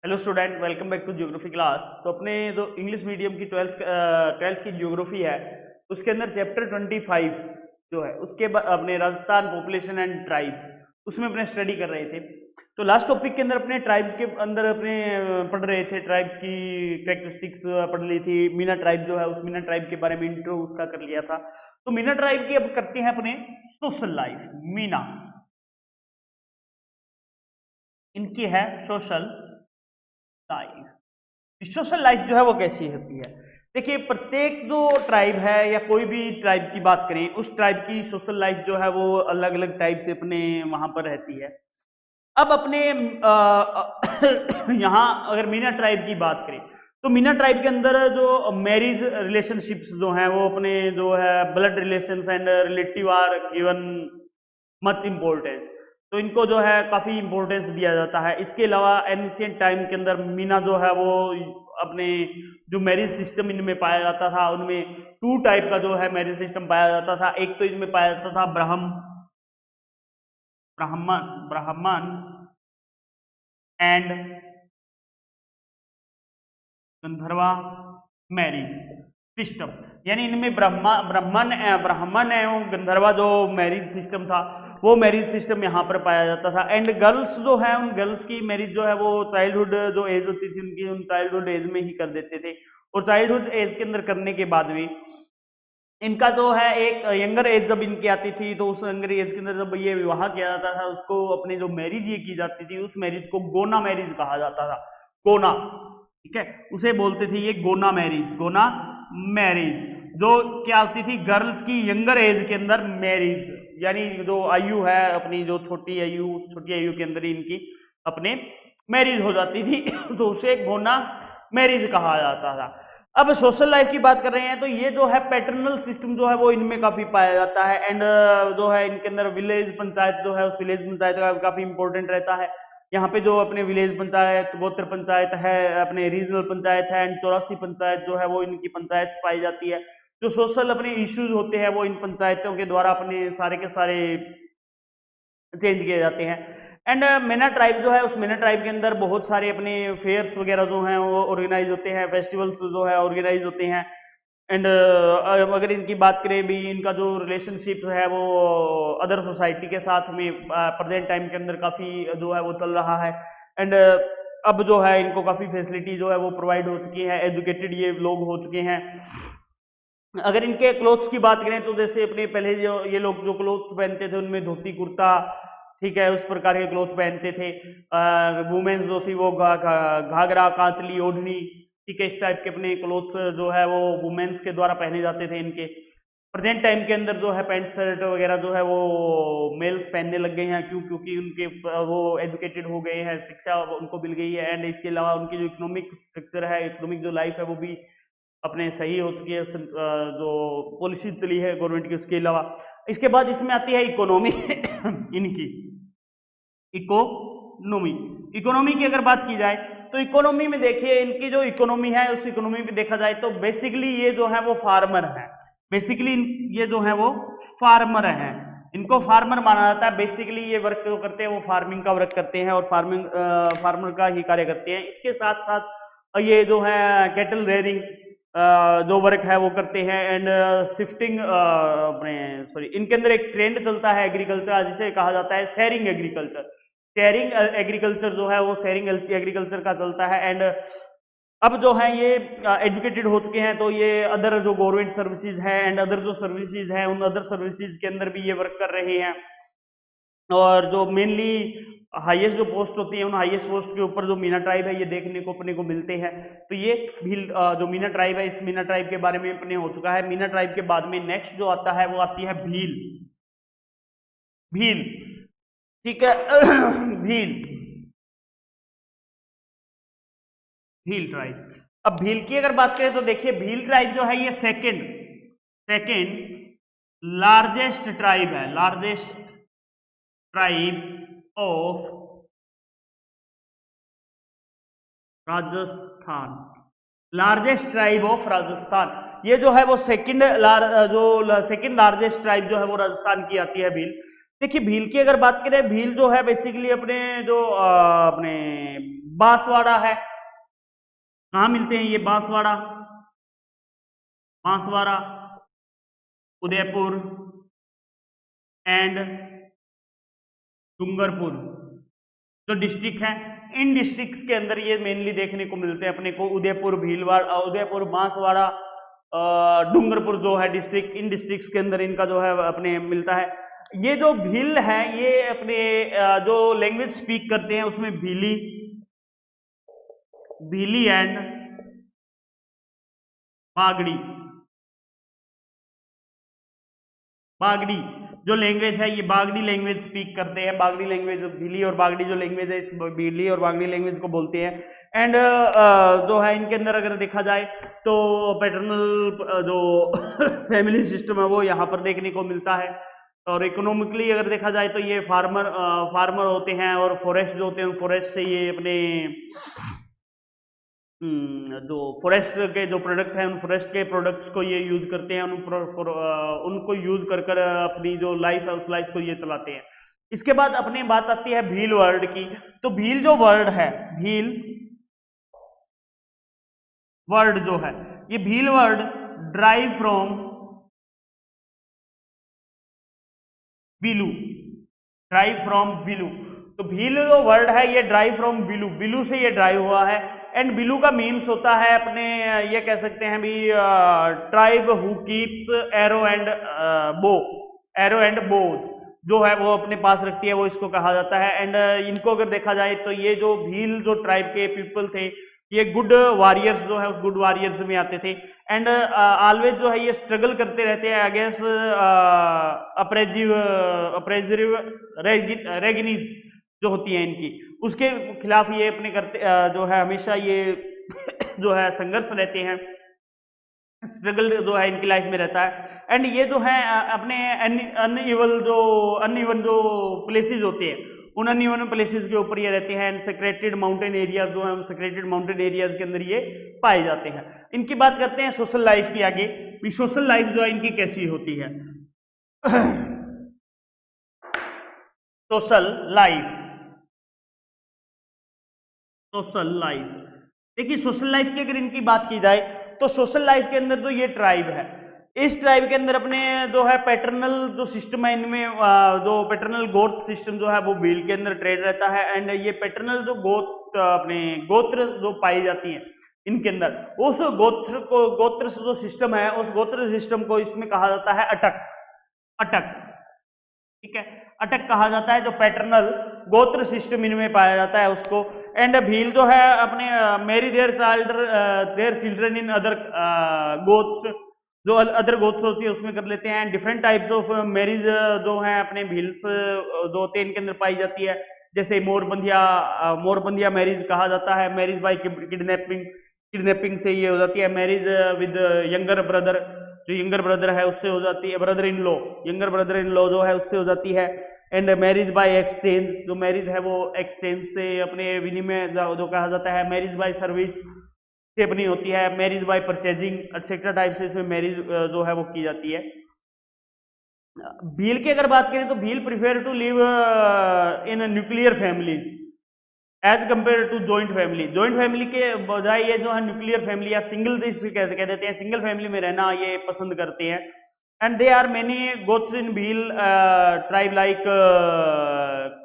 Hello student, welcome back to geography class. तो अपने जो इंग्लिश मीडियम की ट्वेल्थ की ज्योग्राफी है उसके अंदर चैप्टर 25 जो है उसके अपने राजस्थान पॉपुलेशन एंड ट्राइब उसमें अपने स्टडी कर रहे थे। तो लास्ट टॉपिक के अंदर अपने ट्राइब्स के अंदर अपने पढ़ रहे थे, ट्राइब्स की कैरेक्टरिस्टिक्स पढ़ ली थी। मीना ट्राइब जो है उस मीना ट्राइब के बारे में इंट्रो उसका कर लिया था। तो मीना ट्राइब की अब करते हैं अपने सोशल लाइफ। मीना इनकी है सोशल लाइफ। सोशल लाइफ जो है वो कैसी होती है? देखिए, प्रत्येक जो ट्राइब है या कोई भी ट्राइब की बात करें, उस ट्राइब की सोशल लाइफ जो है वो अलग अलग टाइप से अपने वहां पर रहती है। अब अपने यहाँ अगर मीना ट्राइब की बात करें तो मीना ट्राइब के अंदर जो मैरिज रिलेशनशिप्स जो हैं वो अपने जो है blood relations and relative are given much importance. तो इनको जो है काफी इंपॉर्टेंस दिया जाता है। इसके अलावा एंशिएंट टाइम के अंदर मीना जो है वो अपने जो मैरिज सिस्टम इनमें पाया जाता था उनमें टू टाइप का जो है मैरिज सिस्टम पाया जाता था। एक तो इनमें पाया जाता था ब्राह्मण एंड गंधर्वा मैरिज सिस्टम, यानी इनमें ब्राह्मण एवं गंधर्वा जो मैरिज सिस्टम था वो मैरिज सिस्टम यहाँ पर पाया जाता था। एंड गर्ल्स जो है उन गर्ल्स की मैरिज जो है वो चाइल्डहुड जो एज होती थी उनकी उन चाइल्डहुड एज में ही कर देते थे। और चाइल्डहुड एज के अंदर करने के बाद भी इनका जो है एक यंगर एज जब इनकी आती थी तो उस यंगर एज के अंदर जब ये विवाह किया जाता था उसको अपनी जो मैरिज ये की जाती थी उस मैरिज को गोना मैरिज कहा जाता था। गोना, ठीक है, उसे बोलते थे ये गोना मैरिज जो क्या होती थी गर्ल्स की यंगर एज के अंदर मैरिज, यानी जो आयु है अपनी जो छोटी आयु के अंदर इनकी अपने मैरिज हो जाती थी तो उसे गोना मैरिज कहा जाता था। अब सोशल लाइफ की बात कर रहे हैं तो ये जो है पैटर्नल सिस्टम जो है वो इनमें काफी पाया जाता है। एंड जो है इनके अंदर विलेज पंचायत जो है उस विलेज पंचायत का काफी इंपॉर्टेंट रहता है। यहाँ पे जो अपने विलेज पंचायत, गोत्र पंचायत है, अपने रीजनल पंचायत है एंड 84 पंचायत जो है वो इनकी पंचायत पाई जाती है। जो सोशल अपने इश्यूज होते हैं वो इन पंचायतों के द्वारा अपने सारे के सारे चेंज किए जाते हैं। एंड मीना ट्राइब जो है उस मीना ट्राइब के अंदर बहुत सारे अपने फेयर्स वगैरह जो हैं वो ऑर्गेनाइज होते हैं, फेस्टिवल्स जो है ऑर्गेनाइज होते हैं। एंड अगर इनकी बात करें भी इनका जो रिलेशनशिप है वो अदर सोसाइटी के साथ में प्रेजेंट टाइम के अंदर काफ़ी जो है वो चल रहा है। एंड अब जो है इनको काफ़ी फैसिलिटी जो है वो प्रोवाइड हो चुकी है, एजुकेटेड ये लोग हो चुके हैं। अगर इनके क्लोथ्स की बात करें तो जैसे अपने पहले जो ये लोग जो क्लोथ पहनते थे उनमें धोती कुर्ता, ठीक है, उस प्रकार के क्लोथ पहनते थे। वुमेन्स जो थी वो घाघरा कांचली ओढ़नी, ठीक है, इस टाइप के अपने क्लोथ्स जो है वो वुमेन्स के द्वारा पहने जाते थे। इनके प्रेजेंट टाइम के अंदर जो है पैंट शर्ट वगैरह जो है वो मेल्स पहनने लग गए हैं। क्योंकि उनके वो एजुकेटेड हो गए हैं, शिक्षा उनको मिल गई है। एंड इसके अलावा उनकी जो इकोनॉमिक स्ट्रक्चर है, इकोनॉमिक जो लाइफ है वो भी अपने सही हो चुकी है, जो पॉलिसी चली है गवर्नमेंट की। उसके अलावा इसके बाद इसमें आती है इकोनॉमी इनकी इकोनॉमी की अगर बात की जाए तो इकोनॉमी में देखिए इनकी जो इकोनॉमी है उस इकोनॉमी में देखा जाए तो बेसिकली ये जो है वो फार्मर है। बेसिकली ये जो है वो फार्मर है, इनको फार्मर माना जाता है। बेसिकली ये वर्क जो करते हैं वो फार्मिंग का वर्क करते हैं और फार्मर का ही कार्य करते हैं। इसके साथ साथ ये जो है कैटल रेयरिंग जो वर्क है वो करते हैं। एंड शिफ्टिंग इनके अंदर एक ट्रेंड चलता है एग्रीकल्चर जिसे कहा जाता है शेयरिंग एग्रीकल्चर। शेयरिंग एग्रीकल्चर जो है वो शेयरिंग एग्रीकल्चर का चलता है। एंड अब जो है ये एजुकेटेड हो चुके हैं तो ये अदर जो गवर्नमेंट सर्विसेज है एंड अदर जो सर्विसेज हैं उन अदर सर्विसेज के अंदर भी ये वर्क कर रहे हैं। और जो मेनली हाईएस्ट जो पोस्ट होती है उन हाईएस्ट पोस्ट के ऊपर जो मीना ट्राइब है ये देखने को अपने को मिलते हैं। तो ये भील जो मीना ट्राइब है, इस मीना ट्राइब के बारे में अपने हो चुका है। मीना ट्राइब के बाद में नेक्स्ट जो आता है वो आती है भील, ठीक है भील ट्राइब। अब भील की अगर बात करें तो देखिए भील ट्राइब जो है ये सेकेंड लार्जेस्ट ट्राइब है, largest tribe of Rajasthan, largest tribe of Rajasthan. ये जो है वो सेकंड लार्जेस्ट ट्राइब जो है वो राजस्थान की आती है भील। देखिए भील की अगर बात करें, भील जो है बेसिकली अपने जो अपने बांसवाड़ा है, कहाँ मिलते हैं ये बांसवाड़ा, बांसवाड़ा, उदयपुर एंड डूंगरपुर जो डिस्ट्रिक्ट हैं, इन डिस्ट्रिक्ट्स के अंदर ये मेनली देखने को मिलते हैं अपने को। उदयपुर, भीलवाड़ा, उदयपुर, बांसवाड़ा, डूंगरपुर जो है डिस्ट्रिक्ट, इन डिस्ट्रिक्ट्स के अंदर इनका जो है अपने मिलता है। ये जो भील है ये अपने जो लैंग्वेज स्पीक करते हैं उसमें भीली, भीली एंड बागड़ी, बागड़ी जो लैंग्वेज है ये बागड़ी लैंग्वेज स्पीक करते हैं। बागड़ी लैंग्वेज, भीली और बागड़ी जो लैंग्वेज है इस भीली और बागड़ी लैंग्वेज को बोलते हैं। एंड जो है इनके अंदर अगर देखा जाए तो पैटर्नल जो फैमिली सिस्टम है वो यहाँ पर देखने को मिलता है। और इकोनॉमिकली अगर देखा जाए तो ये फार्मर होते हैं, और फॉरेस्ट जो होते हैं फॉरेस्ट से ये अपने जो फॉरेस्ट के जो प्रोडक्ट हैं उन फॉरेस्ट के प्रोडक्ट्स को ये यूज करते हैं, उनको यूज कर कर अपनी जो लाइफ है उस लाइफ को ये चलाते हैं। इसके बाद अपनी बात आती है भील वर्ड की। तो भील जो वर्ड है, भील वर्ड जो है, ये भील वर्ड ड्राइव फ्रॉम बिलू, ड्राइव फ्रॉम बिलू। तो भील जो वर्ड है ये ड्राइव फ्रॉम बिलू, बिलू से ये ड्राइव हुआ है। एंड बिलू का मीन्स होता है अपने ये कह सकते हैं भी tribe who keeps arrow and बो, एरो एंड बो जो है वो अपने पास रखती है, वो इसको कहा जाता है। एंड इनको अगर देखा जाए तो ये जो भील जो ट्राइब के पीपल थे ये गुड वॉरियर्स जो है उस गुड वॉरियर्स में आते थे। एंड ऑलवेज जो है ये स्ट्रगल करते रहते हैं अगेंस्ट अप्रेजिव रेगनीज जो होती है इनकी, उसके खिलाफ ये अपने करते जो है हमेशा ये जो है संघर्ष रहते हैं, स्ट्रगल जो है इनकी लाइफ में रहता है। एंड ये जो है अपने अनइवन जो प्लेसेस होते हैं उन अनइवन प्लेसेस के ऊपर ये रहते हैं। एंड सेक्रेटेड माउंटेन एरियाज जो है सेक्रेटेड माउंटेन एरियाज के अंदर ये पाए जाते हैं। इनकी बात करते हैं सोशल लाइफ की आगे, सोशल लाइफ जो है इनकी कैसी होती है। सोशल लाइफ, सोशल लाइफ, देखिए सोशल लाइफ की अगर इनकी बात की जाए तो सोशल लाइफ के अंदर जो ये ट्राइब है, इस ट्राइब के अंदर अपने जो है पैटर्नल जो सिस्टम है इनमें जो पैटर्नल गोत्र सिस्टम जो है वो भील के अंदर ट्रेड रहता है। एंड ये पैटर्नल जो अपने गोत्र जो पाई जाती हैं इनके अंदर, उस गोत्र जो सिस्टम है उस गोत्र सिस्टम को इसमें कहा जाता है अटक, अटक, ठीक है, अटक कहा जाता है। जो पैटर्नल गोत्र सिस्टम इनमें पाया जाता है उसको। एंड भील जो है अपने marry their children in other गोत्स, जो अदर गोत्स होती है उसमें कर लेते हैं। डिफरेंट टाइप्स ऑफ मैरिज जो है अपने भील्स जो होते हैं इनके अंदर पाई जाती है, जैसे मोरबंदिया मैरिज कहा जाता है, मैरिज बाय किडनैपिंग से ये हो जाती है। मैरिज विद यंगर ब्रदर, जो यंगर ब्रदर है उससे हो जाती है, brother in law, younger brother in law जो है उससे हो जाती है। एंड मैरिज बाय एक्सचेंज, जो मैरिज है वो एक्सचेंज से अपने विनिमय जो कहा जाता है। मैरिज बाय सर्विस से अपनी होती है। Marriage by purchasing etcetera type से इसमें मैरिज जो है वो की जाती है। भील की अगर बात करें तो Bhil prefer to live in nuclear families as compare to joint family. Joint family के बजाय ये जो है न्यूक्लियर फैमिली या सिंगल कह देते हैं, सिंगल फैमिली में रहना ये पसंद करते हैं। एंड दे आर मेनी गोत्स in Bhil tribe like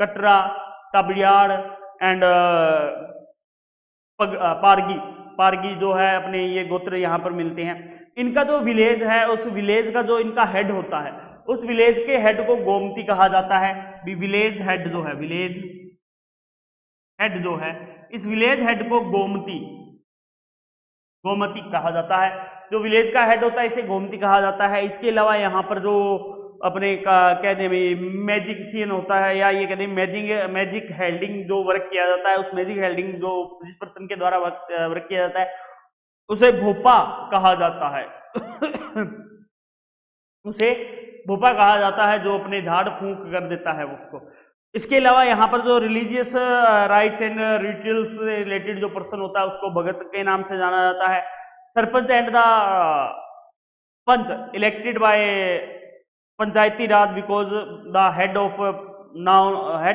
Katra, Tabadiyad and Pargi, Pargi जो है अपने ये गोत्र यहाँ पर मिलते हैं। इनका जो विलेज है उस विलेज का जो इनका हेड होता है उस विलेज के हेड को गोमती कहा जाता है। विलेज हेड जो है, विलेज हेड जो है, इस विलेज हेड को गोमती कहा जाता है। जो विलेज का हेड होता है इसे गोमती कहा जाता है। इसके अलावा यहाँ पर जो अपने कहते हैं मैजिशियन होता है, या ये कहते हैं मैजिक हेल्डिंग जो वर्क किया जाता है, उस मैजिक हेल्डिंग जो जिस पर्सन के द्वारा वर्क किया जाता है उसे भोपा कहा जाता है। उसे भोपा कहा जाता है जो अपने झाड़ फूंक कर देता है उसको। इसके अलावा यहाँ पर जो रिलीजियस राइट्स एंड रिचुअल्स से रिलेटेड जो पर्सन होता है उसको भगत के नाम से जाना जाता है। Sarpanch and the panch elected by Panchayati Raj, because the head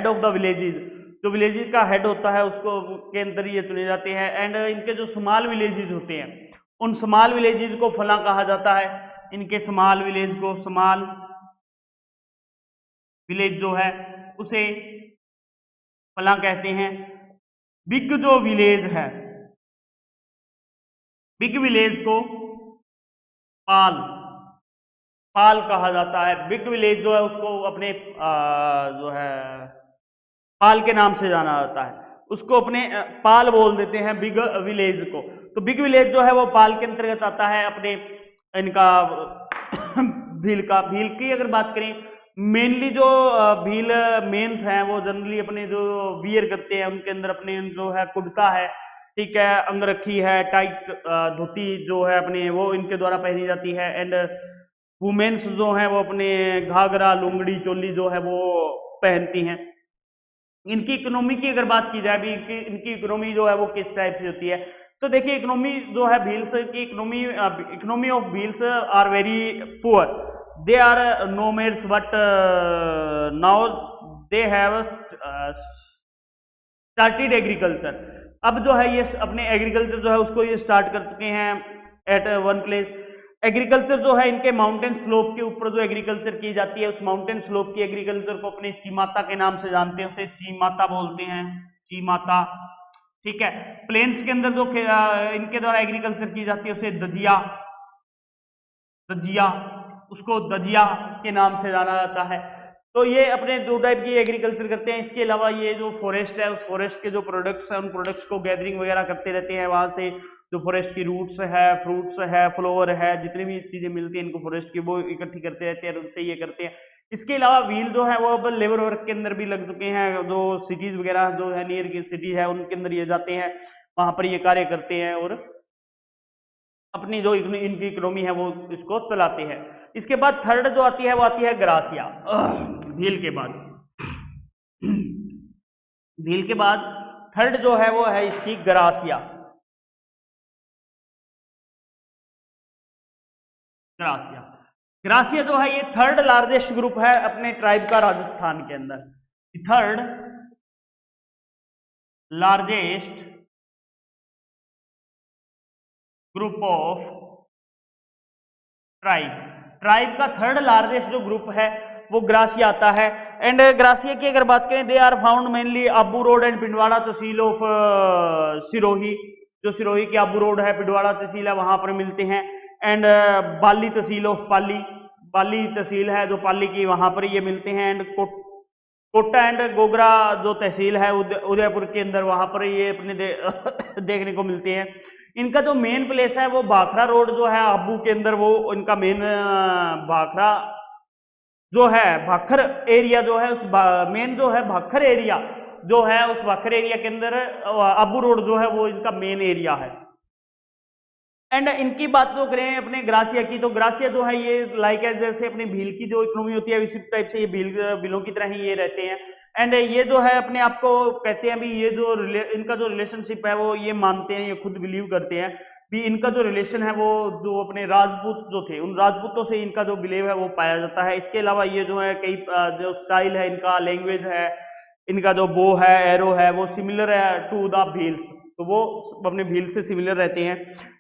of the villages, जो विलेजेस का हेड होता है उसको के अंदर ये चुने जाते हैं। एंड इनके जो स्मॉल विलेजेस होते हैं उन स्मॉल विलेजेस को फला कहा जाता है। इनके स्मॉल विलेज को, स्मॉल विलेज जो है उसे फला कहते हैं। बिग जो विलेज है, बिग विलेज को पाल, पाल कहा जाता है। बिग विलेज जो है उसको अपने जो है पाल के नाम से जाना जाता है, उसको अपने पाल बोल देते हैं बिग विलेज को। तो बिग विलेज जो है वो पाल के अंतर्गत आता है। अपने इनका भील का, भील की अगर बात करें, मेनली जो भील मेंस हैं वो जनरली अपने जो वियर करते हैं उनके अंदर अपने जो है कुर्ता है, ठीक है, अंगरखी है, टाइट धोती जो है अपने वो इनके द्वारा पहनी जाती है। एंड वुमेन्स जो है वो अपने घाघरा, लुंगड़ी, चोली जो है वो पहनती हैं। इनकी इकोनॉमी की अगर बात की जाए भी, इनकी इकोनॉमी जो है वो किस टाइप की होती है, तो देखिए इकोनॉमी जो है भील्स की economy of Bhils are very poor. They are nomads but now they have started agriculture. अब जो है ये अपने एग्रीकल्चर जो है उसको ये स्टार्ट कर चुके हैं एट वन प्लेस। एग्रीकल्चर जो है इनके माउंटेन स्लोप के ऊपर जो एग्रीकल्चर की जाती है, उस माउंटेन स्लोप की एग्रीकल्चर को अपने चीमाता के नाम से जानते हैं, उसे चीमाता बोलते हैं, चीमाता, ठीक है। प्लेन्स के अंदर जो इनके द्वारा एग्रीकल्चर की जाती है उसे दजिया, दजिया, उसको दजिया के नाम से जाना जाता है। तो ये अपने दो टाइप की एग्रीकल्चर करते हैं। इसके अलावा ये जो फॉरेस्ट है, उस फॉरेस्ट के जो प्रोडक्ट्स हैं उन प्रोडक्ट्स को गैदरिंग वगैरह करते रहते हैं। वहाँ से जो फॉरेस्ट की रूट्स है, फ्रूट्स है, फ्लावर है, जितनी भी चीजें मिलती हैं इनको फॉरेस्ट की, वो इकट्ठी करते रहते हैं, उनसे ये करते हैं। इसके अलावा व्हील जो है वो अब लेबर वर्क के अंदर भी लग चुके हैं। जो सिटीज वगैरह जो है नियर की सिटी है उनके अंदर ये जाते हैं, वहां पर ये कार्य करते हैं और अपनी जो इनकी इकोनॉमी है वो इसको चलाते हैं। इसके बाद थर्ड जो आती है वो आती है ग्रासिया। भील के बाद, भील के बाद थर्ड जो है वो है इसकी ग्रासिया। ग्रासिया, ग्रासिया जो है ये थर्ड लार्जेस्ट ग्रुप है अपने ट्राइब का राजस्थान के अंदर। Third largest group of tribe, tribe का थर्ड लार्जेस्ट जो ग्रुप है वो ग्रासिया आता है। एंड ग्रासिया की अगर बात करें, they are found mainly Abu Road and Pindwara tehsil of Sirohi. जो सिरोही की आबू रोड है, पिंडवाड़ा तहसील है, वहां पर मिलते हैं। एंड बाली तहसील ऑफ पाली, बाली तहसील है जो पाली की, वहां पर ये मिलते हैं। एंड कोटा एंड गोगरा जो तहसील है उदयपुर के अंदर, वहां पर ये अपने देखने को मिलते हैं। इनका जो मेन प्लेस है वो भाखरा रोड जो है आबू के अंदर, वो इनका मेन भाखरा जो है, भाखर एरिया जो है, उस मेन जो है भाखर एरिया जो है, उस भाखर एरिया के अंदर आबू रोड जो है वो इनका मेन एरिया है। एंड इनकी बात जो करें अपने ग्रासिया की, तो ग्रासिया जो है ये लाइक है जैसे अपनी भील की जो इकोनॉमी होती है इसी टाइप से ये भीलों की तरह ही ये रहते हैं। एंड ये जो है अपने आप को कहते हैं भी, ये जो इनका जो रिलेशनशिप है वो ये मानते हैं, ये खुद बिलीव करते हैं भी इनका जो रिलेशन है वो जो अपने राजपूत जो थे उन राजपूतों से इनका जो बिलीव है वो पाया जाता है। इसके अलावा ये जो है कई जो स्टाइल है इनका, लैंग्वेज है इनका, जो बो है, एरो है, वो सिमिलर है टू द भील्स, तो वो अपने भील से सिमिलर रहते हैं।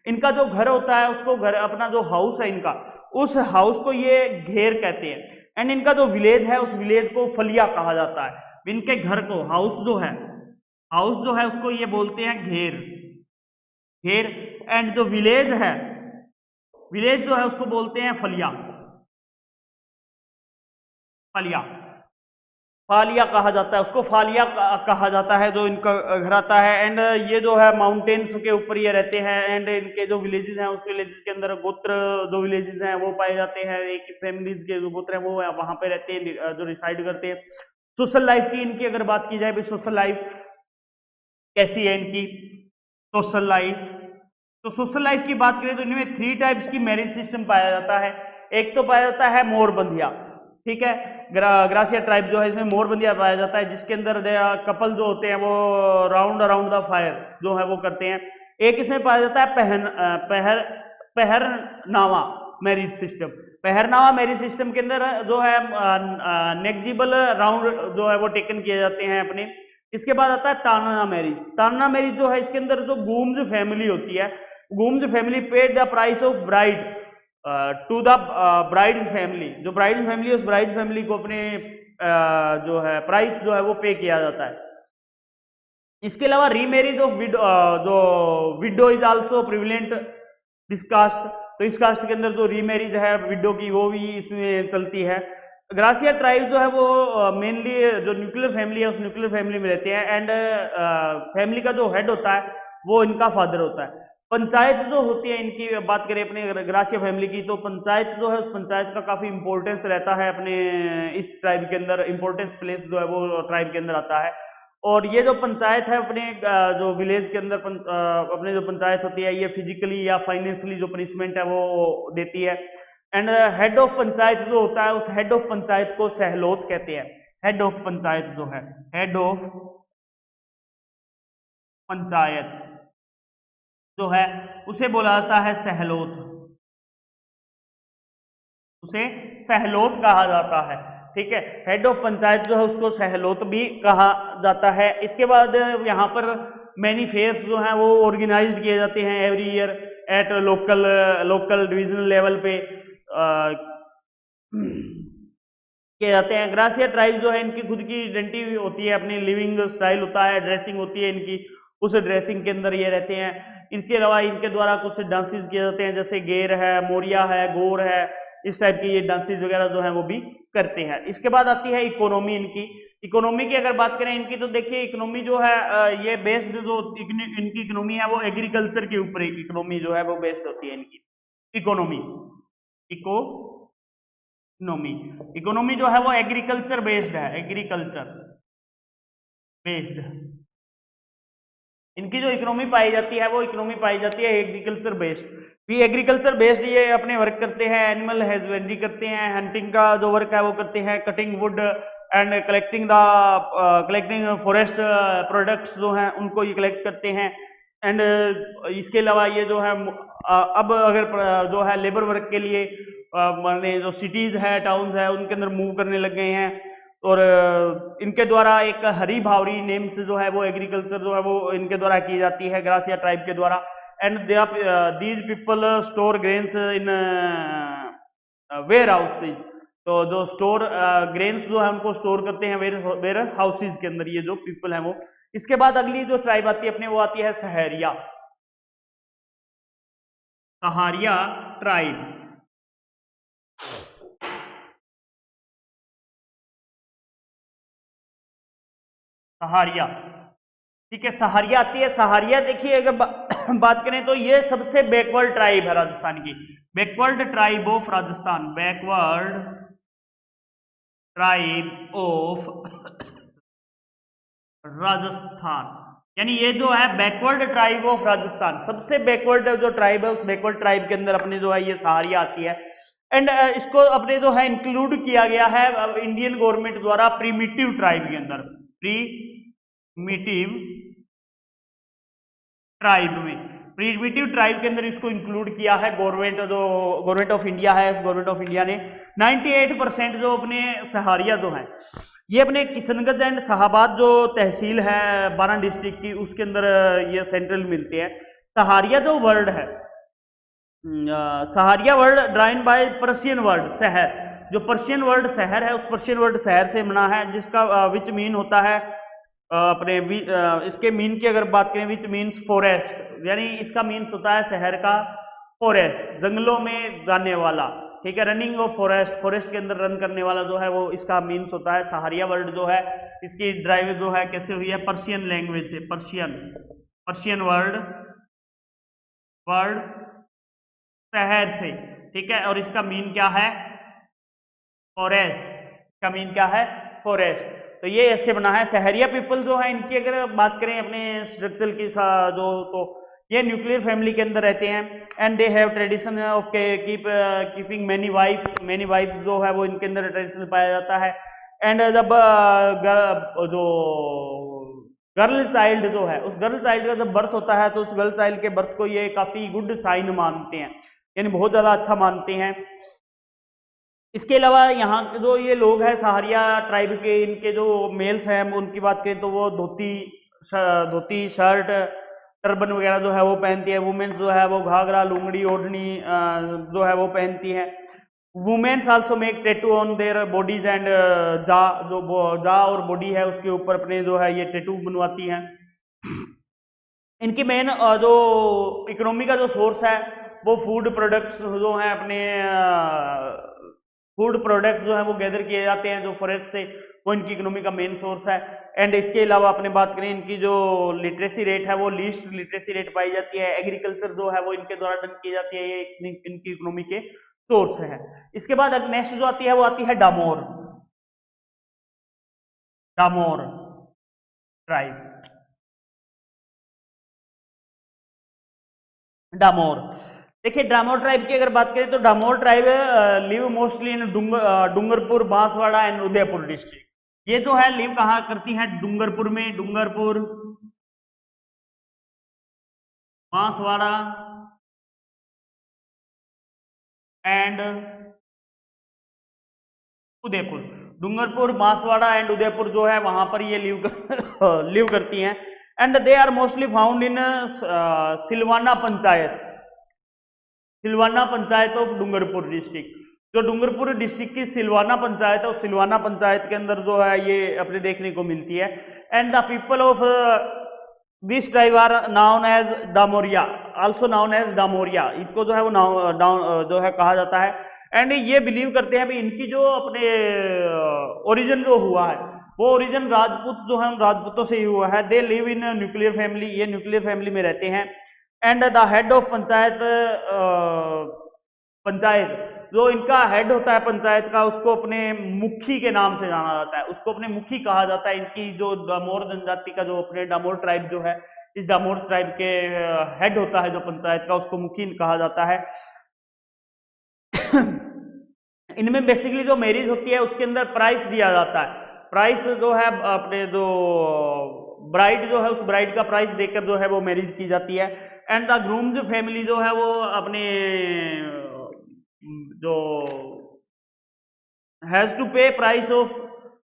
इनका जो घर होता है उसको घर, अपना जो हाउस है इनका, उस हाउस को ये घेर कहते हैं। एंड इनका जो विलेज है उस विलेज को फलिया कहा जाता है। इनके घर को, हाउस जो है उसको ये बोलते हैं घेर, घेर। एंड जो विलेज है, विलेज जो है उसको बोलते हैं फलिया, फलिया, फालिया कहा जाता है, उसको फालिया कहा जाता है जो इनका घर आता है। एंड ये जो है माउंटेन्स के ऊपर ये रहते हैं। एंड इनके जो विलेजेस हैं उस विलेजेस के अंदर गोत्र जो विलेजेस हैं वो पाए जाते हैं, एक फैमिलीज के जो गोत्र हैं वो वहां पे रहते हैं, जो रिसाइड करते हैं। सोशल लाइफ की इनकी अगर बात की जाए भी, सोशल लाइफ कैसी है इनकी सोशल लाइफ, तो सोशल लाइफ की बात करें तो इनमें 3 टाइप्स की मैरिज सिस्टम पाया जाता है। एक तो पाया जाता है मोरबंदिया, ठीक है, ग्रासिया ट्राइब जो है इसमें मोरबंदिया पाया जाता है, जिसके अंदर कपल जो होते हैं वो राउंड अराउंड द फायर जो है वो करते हैं। एक इसमें पाया जाता है पहरनावा मैरिज सिस्टम। पहरनावा मैरिज सिस्टम के अंदर जो है नेग्जिबल राउंड जो है वो टेकन किए जाते हैं अपने। इसके बाद आता है तानना मैरिज। तानना मैरिज जो है इसके अंदर जो गूम्स फैमिली होती है, groom's family paid the price of bride to the bride's family. जो ब्राइड फैमिली है उस ब्राइड फैमिली को अपने जो है प्राइस जो है वो पे किया जाता है। इसके अलावा रीमैरिज ऑफ जो widow is also prevalent this caste. तो इस कास्ट के अंदर जो रीमैरिज है विडो की वो भी इसमें चलती है। ग्रासिया ट्राइब जो है वो मेनली जो न्यूक्लियर फैमिली है उस न्यूक्लियर फैमिली में रहते हैं एंड फैमिली का जो हेड होता है वो इनका फादर होता है। पंचायत जो होती है इनकी बात करें अपने ग्रासिया फैमिली की, तो पंचायत जो है उस पंचायत का काफी इंपॉर्टेंस रहता है अपने इस ट्राइब के अंदर। इंपॉर्टेंस प्लेस जो है वो ट्राइब के अंदर आता है। और ये जो पंचायत है अपने जो विलेज के अंदर अपने जो पंचायत होती है ये फिजिकली या फाइनेंशियली जो पनिशमेंट है वो देती है। एंड हेड ऑफ पंचायत जो होता है उस हेड ऑफ पंचायत को सहलोत कहते हैं। हेड ऑफ पंचायत जो है, हेड ऑफ पंचायत जो है उसे बोला जाता है सहलोत, उसे सहलोत कहा जाता है। ठीक है, हेड ऑफ पंचायत जो है उसको सहलोत भी कहा जाता है। इसके बाद यहाँ पर मैनी फेयर्स जो हैं वो ऑर्गेनाइज्ड किए जाते हैं every year at local divisional level पे किए जाते हैं। ग्रासिया ट्राइब जो है इनकी खुद की आइडेंटिटी होती है, अपनी लिविंग स्टाइल होता है, ड्रेसिंग होती है इनकी, उस ड्रेसिंग के अंदर ये रहते हैं। इनके अलावा इनके द्वारा कुछ डांसेस किए जाते हैं जैसे गेर है, मोरिया है, गोर है, इस टाइप की ये डांसेस वगैरह जो है वो भी करते हैं। इसके बाद आती है इकोनॉमी इनकी। इकोनॉमी की अगर बात करें इनकी तो देखिए इकोनॉमी जो है ये बेस्ड जो इनकी इकोनॉमी है वो एग्रीकल्चर के ऊपर इकोनॉमी जो है वो बेस्ड होती है इनकी। इकोनॉमी इकोनॉमी जो है वो एग्रीकल्चर बेस्ड है, एग्रीकल्चर बेस्ड। इनकी जो इकोनॉमी पाई जाती है वो इकोनॉमी पाई जाती है एग्रीकल्चर बेस्ड। भी एग्रीकल्चर बेस्ड ये अपने वर्क करते हैं, एनिमल हस्बेंड्री करते हैं, हंटिंग का जो वर्क है वो करते हैं, cutting would and collecting forest products जो हैं उनको ये कलेक्ट करते हैं। एंड इसके अलावा ये जो है अब अगर जो है लेबर वर्क के लिए माने जो सिटीज है, टाउन्स है, उनके अंदर मूव करने लग गए हैं। और इनके द्वारा एक हरी भावरी नेम्स जो है वो एग्रीकल्चर जो है वो इनके द्वारा की जाती है ग्रासिया ट्राइब के द्वारा। And these people store grains in warehouses. तो जो स्टोर ग्रेन्स जो है उनको स्टोर करते हैं वेयर हाउसेज के अंदर ये जो पीपल है वो। इसके बाद अगली जो ट्राइब आती है अपने वो आती है सहारिया, सहारिया ट्राइब। सहारिया, ठीक है, सहारिया आती है। सहारिया देखिए अगर बात करें तो ये सबसे बैकवर्ड ट्राइब है राजस्थान की, backward tribe of Rajasthan, backward tribe of Rajasthan. यानी ये जो है बैकवर्ड ट्राइब ऑफ राजस्थान, सबसे बैकवर्ड जो ट्राइब है उस बैकवर्ड ट्राइब के अंदर अपने जो है ये सहारिया आती है। एंड इसको अपने जो है इंक्लूड किया गया है इंडियन गवर्नमेंट द्वारा प्रीमिटिव ट्राइब के अंदर, प्रीमिटिव ट्राइब में, प्रीमिटिव ट्राइब के अंदर इसको इंक्लूड किया है गवर्नमेंट, जो गवर्नमेंट ऑफ इंडिया है उस गवर्नमेंट ऑफ इंडिया ने 98% जो अपने सहारिया जो है ये अपने किशनगंज एंड शाहबाद जो तहसील है 12 डिस्ट्रिक्ट की उसके अंदर ये सेंट्रल मिलते हैं। सहारिया जो वर्ड है, Saharia word derived by Persian word shahar, जो पर्शियन वर्ड शहर है उस पर्शियन वर्ड शहर से बना है, जिसका विच मीन होता है अपने इसके मीन की अगर बात करें विच मीन्स फॉरेस्ट, यानी इसका मीन्स होता है शहर का फॉरेस्ट, जंगलों में जाने वाला। ठीक है, रनिंग ऑफ फॉरेस्ट, फॉरेस्ट के अंदर रन करने वाला जो है वो इसका मीन्स होता है। सहारिया वर्ड जो है इसकी ड्राइव जो है कैसे हुई है, पर्शियन लैंग्वेज से, पर्शियन वर्ड शहर से। ठीक है, और इसका मीन क्या है, फॉरेस्ट, इसका मीन क्या है, फॉरेस्ट। तो ये ऐसे बना है। सहरिया पीपल जो है इनकी अगर बात करें अपने स्ट्रक्चर की जो, तो ये न्यूक्लियर फैमिली के अंदर रहते हैं। And they have tradition of keeping many wife जो है वो इनके अंदर ट्रेडिशन पाया जाता है। एंड जब जो गर्ल चाइल्ड जो है उस गर्ल चाइल्ड का जब बर्थ होता है तो उस गर्ल चाइल्ड के बर्थ को ये काफी गुड साइन मानते हैं, यानी बहुत ज्यादा अच्छा मानते हैं। इसके अलावा यहाँ के जो ये लोग हैं सहारिया ट्राइब के, इनके जो मेल्स हैं उनकी बात करें तो वो धोती शर्ट टर्बन वगैरह जो है वो पहनती है। वुमेन्स जो है वो घाघरा लुंगड़ी ओढ़नी जो है वो पहनती है। Womens also make tattoo on their bodies and जा और बॉडी है उसके ऊपर अपने जो है ये टैटू बनवाती हैं। इनकी मेन जो इकोनॉमी का जो सोर्स है वो फूड प्रोडक्ट्स जो हैं, अपने फूड प्रोडक्ट्स जो है वो गैदर किए जाते हैं जो फॉरेस्ट से, वो इनकी इकोनॉमी का मेन सोर्स है। एंड इसके अलावा अपने बात करें इनकी जो लिटरेसी रेट है वो लीस्ट लिटरेसी रेट पाई जाती है। एग्रीकल्चर जो है वो इनके द्वारा डन की जाती है, ये इनकी इकोनॉमी के सोर्स है। इसके बाद नेक्स्ट जो आती है वो आती है डामोर ट्राइब। डामोर, देखिए डामोर ट्राइब की अगर बात करें तो Damor tribe live mostly in Dungarpur Banswara and Udaipur district. ये जो है लिव कहाँ करती है, डूंगरपुर में, डूंगरपुर बांसवाड़ा एंड उदयपुर। डूंगरपुर बांसवाड़ा एंड उदयपुर जो है वहां पर ये लिव करती हैं। And they are mostly found in Silvana panchayat of Dungarpur district. जो डूंगरपुर डिस्ट्रिक्ट की सिलवाना पंचायत है उस सिलवाना पंचायत के अंदर जो है ये अपने देखने को मिलती है। And the people of this tribe are known as Damoria, also known as Damoria, इसको जो है वो जो है कहा जाता है। एंड ये बिलीव करते हैं भी इनकी जो अपने ओरिजिन जो हुआ है वो ओरिजिन राजपूत जो है राजपूतों से ही हुआ है। They live in nuclear family, ये न्यूक्लियर फैमिली में रहते हैं। And the head of panchayat जो इनका हेड होता है पंचायत का, उसको अपने मुखी के नाम से जाना जाता है, उसको अपने मुखी कहा जाता है। इनकी जो डामोर जनजाति का जो अपने डामोर ट्राइब जो है, इस डामोर ट्राइब के हेड होता है जो पंचायत का, उसको मुखी कहा जाता है। इनमें बेसिकली जो मैरिज होती है उसके अंदर प्राइस दिया जाता है। प्राइस जो है अपने जो ब्राइड जो है उस ब्राइड का प्राइस देकर जो है वो मैरिज की जाती है। एंड द ग्रूम्स फैमिली जो है वो अपने जो हैज टू पे price of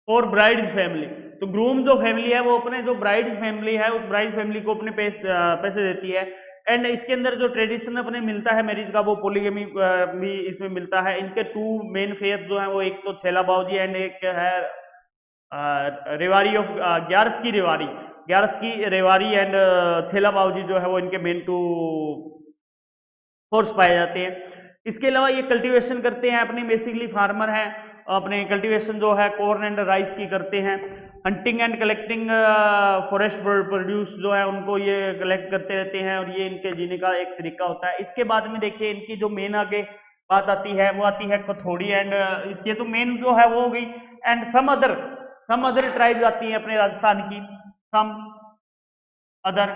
for bride family, तो ग्रूम जो फैमिली है वो अपने जो ब्राइड फैमिली है उस ब्राइड फैमिली को अपने पैसे देती है। एंड इसके अंदर जो ट्रेडिशन अपने मिलता है मैरिज का वो पोलीगमी भी इसमें मिलता है। इनके टू मेन फेयर्स जो है वो एक तो छेला बावजी एंड एक है रेवारी ऑफ ग्यारस की रेवारी एंड छेला बावजी जो है वो इनके मेन टू फोर्स पाए जाते हैं। इसके अलावा ये कल्टीवेशन करते हैं, अपनी बेसिकली फार्मर हैं, अपने कल्टीवेशन जो है कॉर्न एंड राइस की करते हैं। Hunting and collecting forest produce जो है उनको ये कलेक्ट करते रहते हैं और ये इनके जीने का एक तरीका होता है। इसके बाद में देखिए इनकी जो मेन आगे बात आती है वो आती है कथोड़ी एंड ये तो मेन जो है वो हो गई। एंड सम अदर ट्राइब आती है अपने राजस्थान की, सम अदर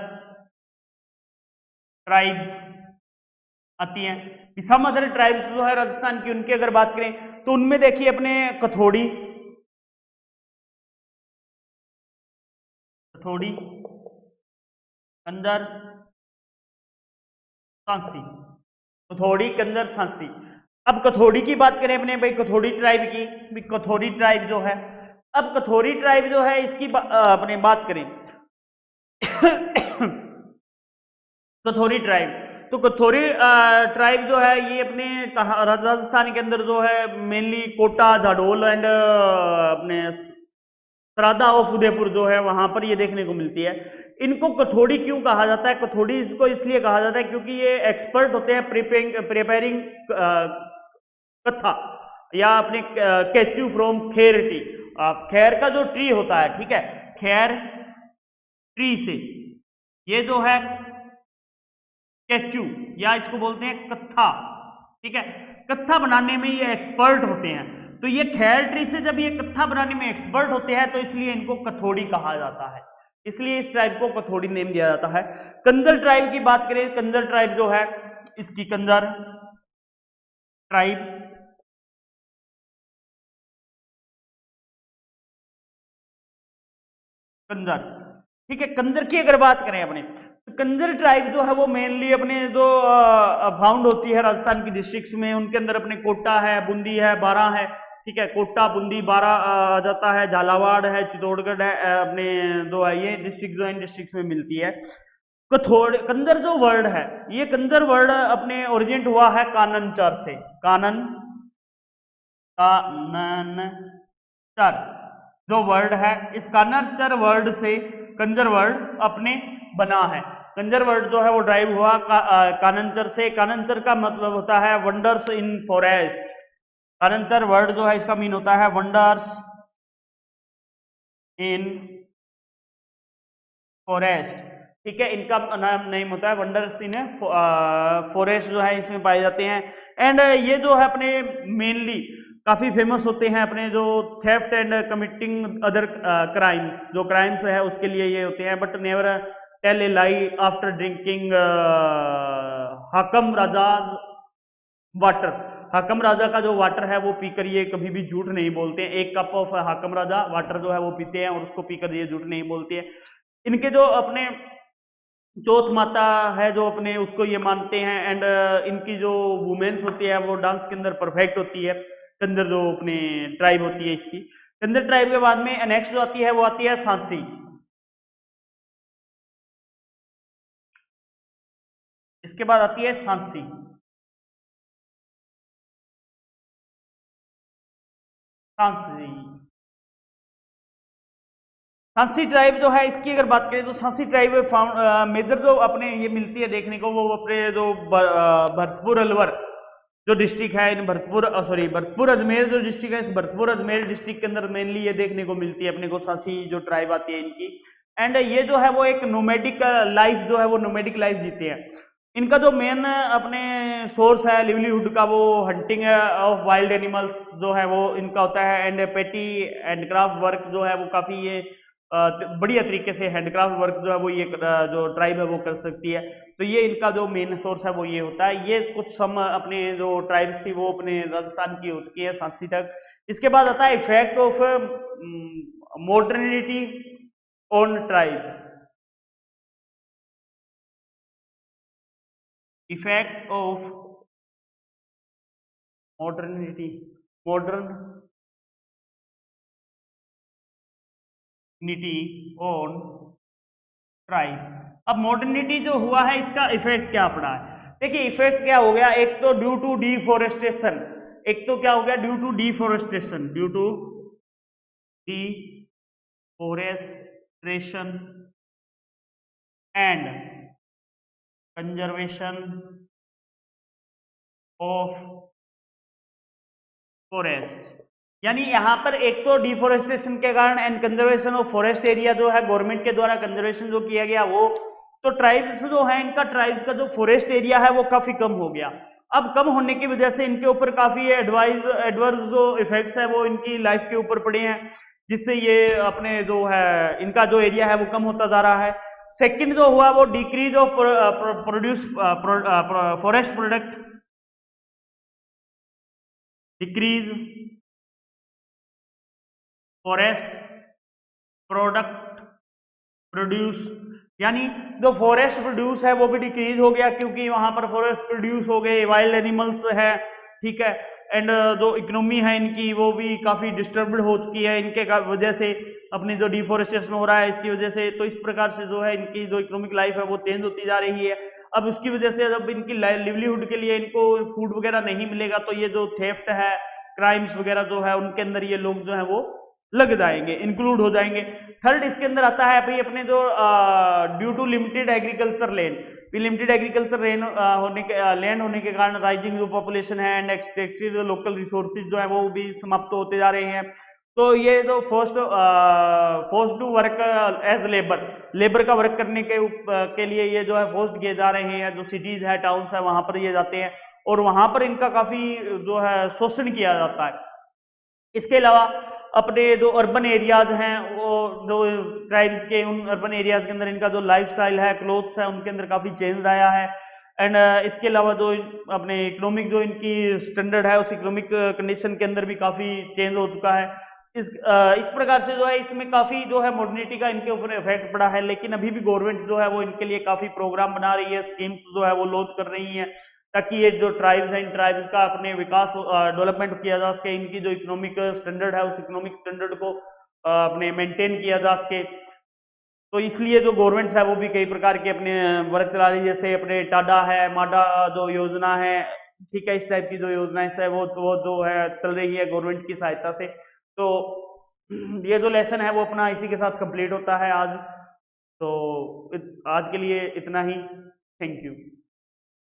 ट्राइब्स आती हैं। सम अदर ट्राइब्स जो है राजस्थान की उनकी अगर बात करें तो उनमें देखिए अपने कथोड़ी कंजर सांसी, कथोड़ी कंजर सांसी। अब कथोड़ी की बात करें अपने भाई कथोड़ी ट्राइब की, कथोड़ी ट्राइब जो है, अब कथोड़ी ट्राइब जो है इसकी अपने बात करें कथोरी ट्राइब, तो कथोरी ट्राइब जो है ये अपने राजस्थान के अंदर जो है मेनली कोटा झाडोल एंड अपने सरादा ऑफ उदयपुर जो है वहां पर ये देखने को मिलती है। इनको कथोड़ी क्यों कहा जाता है, कथोड़ी इसको इसलिए कहा जाता है क्योंकि ये एक्सपर्ट होते हैं प्रिपेयरिंग कथा या अपने कैचू फ्रॉम खेर ट्री। खैर का जो ट्री होता है, ठीक है, खैर ट्री से ये जो है कैचू या इसको बोलते हैं कत्था, ठीक है, कत्था बनाने में ये एक्सपर्ट होते हैं। तो ये खैर ट्री से जब ये कत्था बनाने में एक्सपर्ट होते हैं तो इसलिए इनको कथोड़ी कहा जाता है, इसलिए इस ट्राइब को कथोड़ी नेम दिया जाता है। कंजर ट्राइब की बात करें, कंजर ट्राइब जो है इसकी कंजर ट्राइब कंजर, ठीक है, कंजर की अगर बात करें अपने कंजर ट्राइब जो है वो मेनली अपने जो फाउंड होती है राजस्थान की डिस्ट्रिक्ट्स में, उनके अंदर अपने कोटा है, बूंदी है, बारां है, ठीक है, कोटा, बूंदी, बारां आ जाता है, झालावाड़ है, चित्तौड़गढ़ है, अपने जो है ये डिस्ट्रिक्ट जो है डिस्ट्रिक्ट्स में मिलती है। कथोड़ कंजर जो वर्ड है, ये कंजर वर्ड अपने ओरिजिनेट हुआ है काननचर से। काननचर जो वर्ड है, इस काननचर वर्ड से कंजर वर्ड अपने बना है। कंजर वर्ड जो है वो ड्राइव हुआ काननचर से। काननचर का मतलब होता है वंडर्स इन फॉरेस्ट। काननचर वर्ड जो है इसका मीन होता है वंडर्स इन फॉरेस्ट, ठीक है, इनका नाम नेम होता है वंडर्स इन फॉरेस्ट जो है इसमें पाए जाते हैं। एंड ये जो है अपने मेनली काफी फेमस होते हैं अपने जो theft and committing other crime, जो क्राइम्स है उसके लिए ये होते हैं। But never tell a lie after drinking Hakam Raja water. Hakam Raja का जो वाटर है वो पीकर ये कभी भी झूठ नहीं बोलते हैं। एक cup of Hakam Raja water जो है वो पीते हैं और उसको पीकर ये झूठ नहीं बोलते हैं। इनके जो अपने चौथ माता है जो अपने उसको ये मानते हैं। एंड इनकी जो वुमेन्स होती है वो डांस के अंदर परफेक्ट होती है। कंजर जो अपने ट्राइब होती है इसकी, कंजर ट्राइब के बाद में नेक्स्ट जो आती है वो आती है सांसी। इसके बाद आती है सांसी। सांसी सांसी ट्राइब जो है इसकी अगर बात करें तो सांसी ट्राइब फाउंड मेजर जो अपने ये मिलती है देखने को वो अपने जो भरतपुर अलवर जो डिस्ट्रिक्ट है, इन भरतपुर अजमेर जो डिस्ट्रिक्ट है, इस भरतपुर अजमेर डिस्ट्रिक्ट के अंदर मेनली ये देखने को मिलती है अपने को सांसी जो ट्राइब आती है इनकी। एंड ये जो है वो एक नोमैडिक लाइफ जो है वो नोमैडिक लाइफ जीते हैं। इनका जो मेन अपने सोर्स है लिवलीहुड का वो हंटिंग ऑफ वाइल्ड एनिमल्स जो है वो इनका होता है। एंड पेटी हैंडक्राफ्ट वर्क जो है वो काफी ये बढ़िया तरीके से हैंडक्राफ्ट वर्क जो है वो ये जो ट्राइब है वो कर सकती है। तो ये इनका जो मेन सोर्स है वो ये होता है। ये कुछ सम अपने जो ट्राइब्स थी वो अपने राजस्थान की हो चुकी है सांसी तक। इसके बाद आता है effect of modernity on tribe. Effect of modernity on tribe. अब मॉडर्निटी जो हुआ है इसका इफेक्ट क्या पड़ा है? देखिए इफेक्ट क्या हो गया, एक तो ड्यू टू डिफोरेस्टेशन, एक तो क्या हो गया due to deforestation, due to deforestation and conservation of forest. यानी यहां पर एक तो डिफोरेस्टेशन के कारण and conservation of forest area जो है गवर्नमेंट के द्वारा कंजर्वेशन जो किया गया वो, तो ट्राइब्स जो है इनका ट्राइब्स का जो फॉरेस्ट एरिया है वो काफी कम हो गया। अब कम होने की वजह से इनके ऊपर काफी एडवर्स जो इफेक्ट्स है वो इनकी लाइफ के ऊपर पड़े हैं, जिससे ये अपने जो है इनका जो एरिया है वो कम होता जा रहा है। सेकंड जो हुआ वो decrease of produce forest product, decrease forest product produce, यानी जो फॉरेस्ट प्रोड्यूस है वो भी डिक्रीज हो गया क्योंकि वहां पर फॉरेस्ट प्रोड्यूस हो गए, वाइल्ड एनिमल्स है, ठीक है। एंड जो इकोनॉमी है इनकी वो भी काफी डिस्टर्ब्ड हो चुकी है इनके वजह से, अपनी जो डिफोरेस्टेशन हो रहा है इसकी वजह से। तो इस प्रकार से जो है इनकी जो इकोनॉमिक लाइफ है वो चेंज होती जा रही है। अब उसकी वजह से जब इनकी लिवलीहुड के लिए इनको फूड वगैरह नहीं मिलेगा तो ये जो थेफ्ट है, क्राइम्स वगैरह जो है उनके अंदर ये लोग जो है वो लग जाएंगे, इंक्लूड हो जाएंगे। थर्ड इसके अंदर आता है भाई अपने जो due to limited agriculture land, limited agriculture land होने के कारण राइजिंग जो पॉपुलेशन है एंड एक्सट्रैक्टेड लोकल रिसोर्सेज जो है वो भी समाप्त होते जा रहे हैं। तो ये जो force to work as labour का वर्क करने के लिए ये जो है फोर्स्ड किए जा रहे हैं। जो सिटीज है, टाउन्स है, वहां पर ये जाते हैं और वहां पर इनका काफी जो है शोषण किया जाता है। इसके अलावा अपने जो अर्बन एरियाज हैं वो जो ट्राइब्स के, उन अर्बन एरियाज के अंदर इनका जो लाइफस्टाइल है, क्लोथ्स है, उनके अंदर काफी चेंज आया है। एंड इसके अलावा जो अपने इकोनॉमिक जो इनकी स्टैंडर्ड है उस इकोनॉमिक कंडीशन के अंदर भी काफी चेंज हो चुका है। इस प्रकार से जो है इसमें काफी जो है मॉडर्निटी का इनके ऊपर इफेक्ट पड़ा है, लेकिन अभी भी गवर्नमेंट जो है वो इनके लिए काफी प्रोग्राम बना रही है, स्कीम्स जो है वो लॉन्च कर रही है, ताकि ये जो ट्राइब्स हैं इन ट्राइब्स का अपने विकास डेवलपमेंट किया जा सके, इनकी जो इकोनॉमिक स्टैंडर्ड है उस इकोनॉमिक स्टैंडर्ड को अपने मेंटेन किया जा सके। तो इसलिए जो गवर्नमेंट्स है वो भी कई प्रकार के अपने वर्क चला रही है, जैसे अपने टाडा है, माडा जो योजना है, ठीक है, इस टाइप की जो योजनाएं है वो जो है चल रही है गवर्नमेंट की सहायता से। तो ये जो लेसन है वो अपना इसी के साथ कंप्लीट होता है आज। तो आज के लिए इतना ही। Thank you.